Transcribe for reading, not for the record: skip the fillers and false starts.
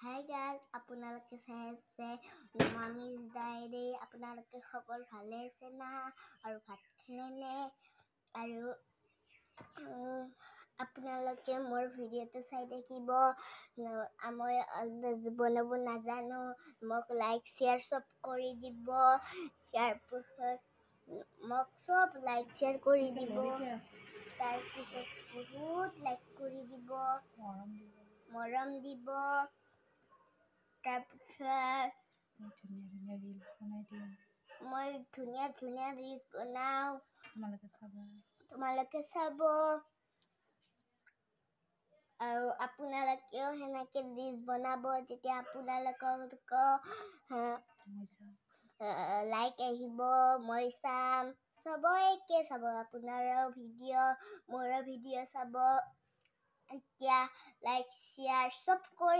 Hi guys, আপোনালোকে চাই আছে মামিজ ডায়েৰী। আপোনালোকে খবৰ ভালে আছে না? আৰু ভাত খালে নে? আৰু আপোনালোকে মোৰ ভিডিঅ'টো চাই থাকিব। মই বনাব নাজানো, মোক লাইক শ্বেয়াৰ চব কৰি দিব। ইয়াৰ পিছত মোক চব লাইক শ্বেয়াৰ কৰি দিব। তাৰপিছত বহুত লাইক কৰি দিব, মৰম দিব। তাৰপিছত মই ধুনীয়া ধুনীয়া ৰিলছ বনাওঁ, তোমালোকে চাব। আৰু আপোনালোকেও সেনেকৈ ৰিলছ বনাব, তেতিয়া আপোনালোকক লাইক আহিব, মই চাম। চবকে চাব, আপোনাৰো ভিডিঅ', মোৰো ভিডিঅ' চাব। এতিয়া লাইক শ্বেয়াৰ চব কৰি